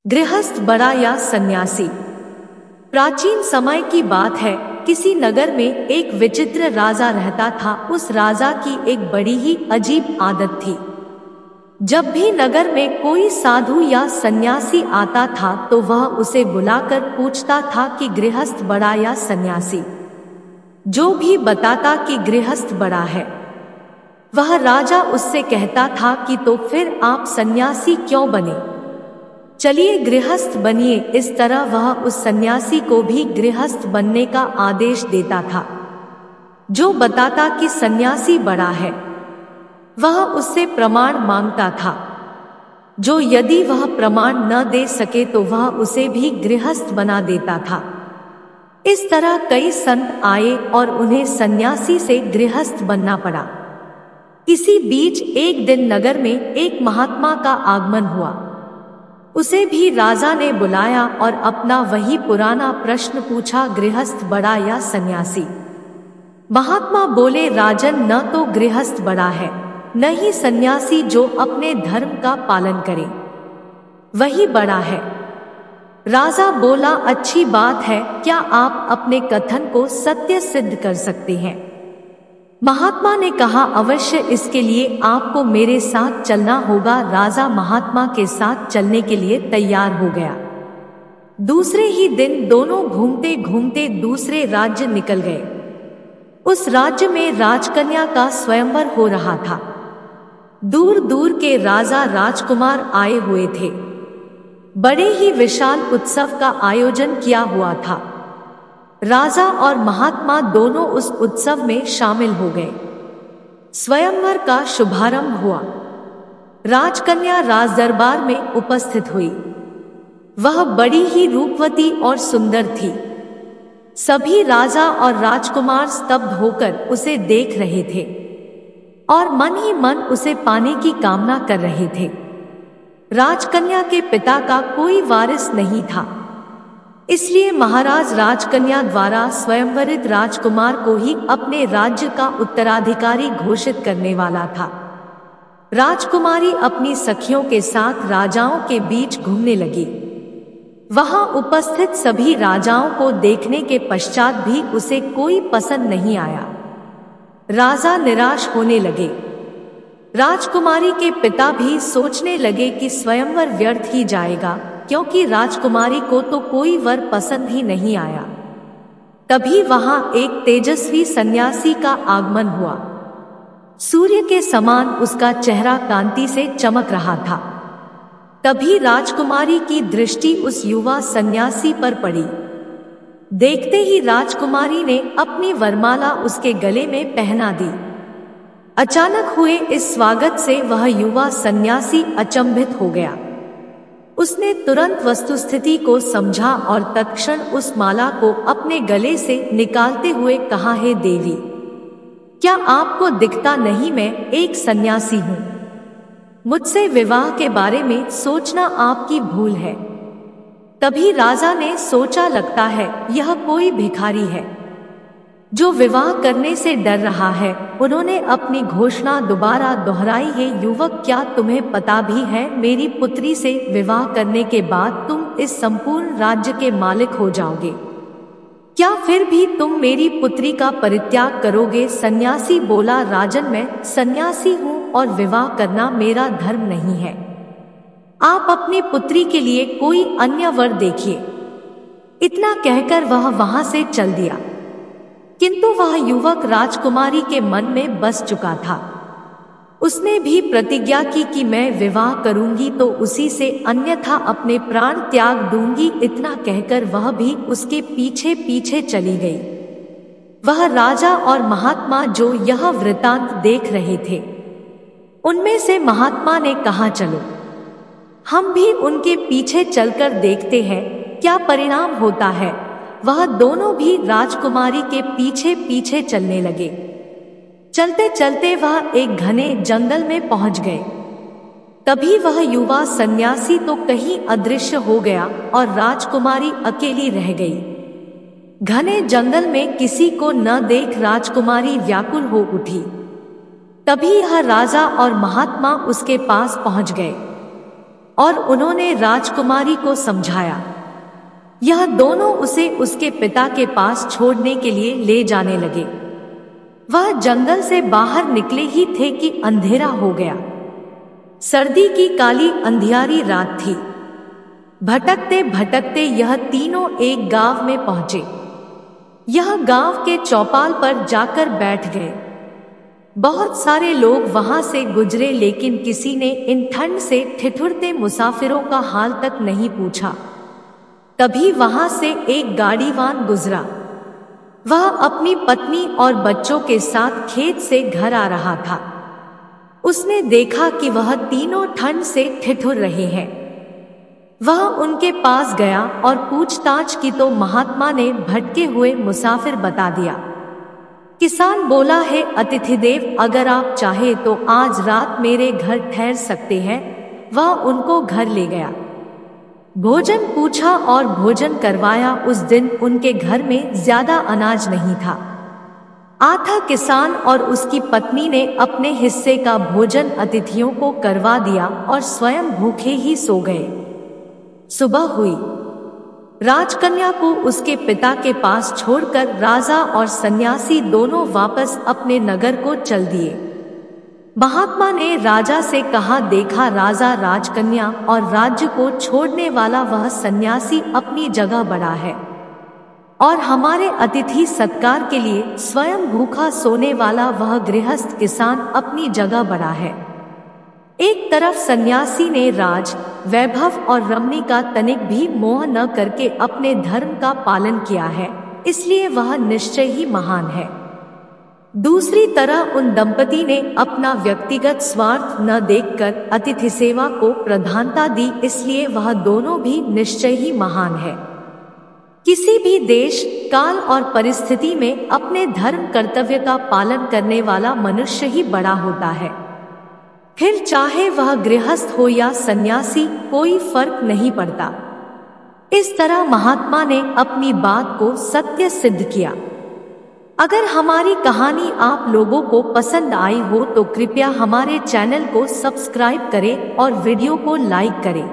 गृहस्थ बड़ा या सन्यासी। प्राचीन समय की बात है। किसी नगर में एक विचित्र राजा रहता था। उस राजा की एक बड़ी ही अजीब आदत थी। जब भी नगर में कोई साधु या सन्यासी आता था तो वह उसे बुलाकर पूछता था कि गृहस्थ बड़ा या सन्यासी। जो भी बताता कि गृहस्थ बड़ा है, वह राजा उससे कहता था कि तो फिर आप सन्यासी क्यों बने, चलिए गृहस्थ बनिए। इस तरह वह उस सन्यासी को भी गृहस्थ बनने का आदेश देता था। जो बताता कि सन्यासी बड़ा है, वह उससे प्रमाण मांगता था। जो यदि वह प्रमाण न दे सके तो वह उसे भी गृहस्थ बना देता था। इस तरह कई संत आए और उन्हें सन्यासी से गृहस्थ बनना पड़ा। इसी बीच एक दिन नगर में एक महात्मा का आगमन हुआ। उसे भी राजा ने बुलाया और अपना वही पुराना प्रश्न पूछा, गृहस्थ बड़ा या सन्यासी। महात्मा बोले, राजन, न तो गृहस्थ बड़ा है, न ही सन्यासी जो अपने धर्म का पालन करे, वही बड़ा है। राजा बोला, अच्छी बात है, क्या आप अपने कथन को सत्य सिद्ध कर सकते हैं? महात्मा ने कहा, अवश्य, इसके लिए आपको मेरे साथ चलना होगा। राजा महात्मा के साथ चलने के लिए तैयार हो गया। दूसरे ही दिन दोनों घूमते घूमते दूसरे राज्य निकल गए। उस राज्य में राजकन्या का स्वयंवर हो रहा था। दूर दूर के राजा राजकुमार आए हुए थे। बड़े ही विशाल उत्सव का आयोजन किया हुआ था। राजा और महात्मा दोनों उस उत्सव में शामिल हो गए। स्वयंवर का शुभारंभ हुआ। राजकन्या राजदरबार में उपस्थित हुई। वह बड़ी ही रूपवती और सुंदर थी। सभी राजा और राजकुमार स्तब्ध होकर उसे देख रहे थे और मन ही मन उसे पाने की कामना कर रहे थे। राजकन्या के पिता का कोई वारिस नहीं था, इसलिए महाराज राजकन्या द्वारा स्वयंवरित राजकुमार को ही अपने राज्य का उत्तराधिकारी घोषित करने वाला था। राजकुमारी अपनी सखियों के साथ राजाओं के बीच घूमने लगी। वहां उपस्थित सभी राजाओं को देखने के पश्चात भी उसे कोई पसंद नहीं आया। राजा निराश होने लगे। राजकुमारी के पिता भी सोचने लगे कि स्वयंवर व्यर्थ ही जाएगा, क्योंकि राजकुमारी को तो कोई वर पसंद ही नहीं आया। तभी वहां एक तेजस्वी सन्यासी का आगमन हुआ। सूर्य के समान उसका चेहरा कांति से चमक रहा था। तभी राजकुमारी की दृष्टि उस युवा सन्यासी पर पड़ी। देखते ही राजकुमारी ने अपनी वरमाला उसके गले में पहना दी। अचानक हुए इस स्वागत से वह युवा सन्यासी अचंभित हो गया। उसने तुरंत वस्तुस्थिति को समझा और तत्क्षण उस माला को अपने गले से निकालते हुए कहा, हे देवी, क्या आपको दिखता नहीं मैं एक सन्यासी हूँ? मुझसे विवाह के बारे में सोचना आपकी भूल है। तभी राजा ने सोचा, लगता है यह कोई भिखारी है जो विवाह करने से डर रहा है। उन्होंने अपनी घोषणा दोबारा दोहराई, है युवक, क्या तुम्हें पता भी है मेरी पुत्री से विवाह करने के बाद तुम इस संपूर्ण राज्य के मालिक हो जाओगे? क्या फिर भी तुम मेरी पुत्री का परित्याग करोगे? सन्यासी बोला, राजन, मैं सन्यासी हूँ और विवाह करना मेरा धर्म नहीं है। आप अपनी पुत्री के लिए कोई अन्य वर देखिए। इतना कहकर वह वहां से चल दिया। किंतु वह युवक राजकुमारी के मन में बस चुका था। उसने भी प्रतिज्ञा की कि मैं विवाह करूंगी तो उसी से, अन्यथा अपने प्राण त्याग दूंगी। इतना कहकर वह भी उसके पीछे पीछे चली गई। वह राजा और महात्मा जो यह वृतांत देख रहे थे, उनमें से महात्मा ने कहा, चलो हम भी उनके पीछे चलकर देखते हैं क्या परिणाम होता है। वह दोनों भी राजकुमारी के पीछे पीछे चलने लगे। चलते चलते वह एक घने जंगल में पहुंच गए। तभी वह युवा सन्यासी तो कहीं अदृश्य हो गया और राजकुमारी अकेली रह गई। घने जंगल में किसी को न देख राजकुमारी व्याकुल हो उठी। तभी यह राजा और महात्मा उसके पास पहुंच गए। और उन्होंने राजकुमारी को समझाया। यह दोनों उसे उसके पिता के पास छोड़ने के लिए ले जाने लगे। वह जंगल से बाहर निकले ही थे कि अंधेरा हो गया। सर्दी की काली अंधियारी रात थी। भटकते भटकते यह तीनों एक गांव में पहुंचे। यह गांव के चौपाल पर जाकर बैठ गए। बहुत सारे लोग वहां से गुजरे, लेकिन किसी ने इन ठंड से ठिठुरते मुसाफिरों का हाल तक नहीं पूछा। तभी वहां से एक गाड़ीवान गुजरा। वह अपनी पत्नी और बच्चों के साथ खेत से घर आ रहा था। उसने देखा कि वह तीनों ठंड से ठिठुर रहे हैं। वह उनके पास गया और पूछताछ की तो महात्मा ने भटके हुए मुसाफिर बता दिया। किसान बोला है, अतिथि देव, अगर आप चाहे तो आज रात मेरे घर ठहर सकते हैं। वह उनको घर ले गया, भोजन पूछा और भोजन करवाया। उस दिन उनके घर में ज्यादा अनाज नहीं था। आथा किसान और उसकी पत्नी ने अपने हिस्से का भोजन अतिथियों को करवा दिया और स्वयं भूखे ही सो गए। सुबह हुई। राजकन्या को उसके पिता के पास छोड़कर राजा और सन्यासी दोनों वापस अपने नगर को चल दिए। महात्मा ने राजा से कहा, देखा राजा, राजकन्या और राज्य को छोड़ने वाला वह सन्यासी अपनी जगह बड़ा है और हमारे अतिथि सत्कार के लिए स्वयं भूखा सोने वाला वह गृहस्थ किसान अपनी जगह बड़ा है। एक तरफ सन्यासी ने राज, वैभव और रमणी का तनिक भी मोह न करके अपने धर्म का पालन किया है, इसलिए वह निश्चय ही महान है। दूसरी तरह उन दंपति ने अपना व्यक्तिगत स्वार्थ न देखकर अतिथि सेवा को प्रधानता दी, इसलिए वह दोनों भी निश्चय ही महान है। किसी भी देश, काल और परिस्थिति में अपने धर्म कर्तव्य का पालन करने वाला मनुष्य ही बड़ा होता है। फिर चाहे वह गृहस्थ हो या सन्यासी, कोई फर्क नहीं पड़ता। इस तरह महात्मा ने अपनी बात को सत्य सिद्ध किया। अगर हमारी कहानी आप लोगों को पसंद आई हो तो कृपया हमारे चैनल को सब्सक्राइब करें और वीडियो को लाइक करें।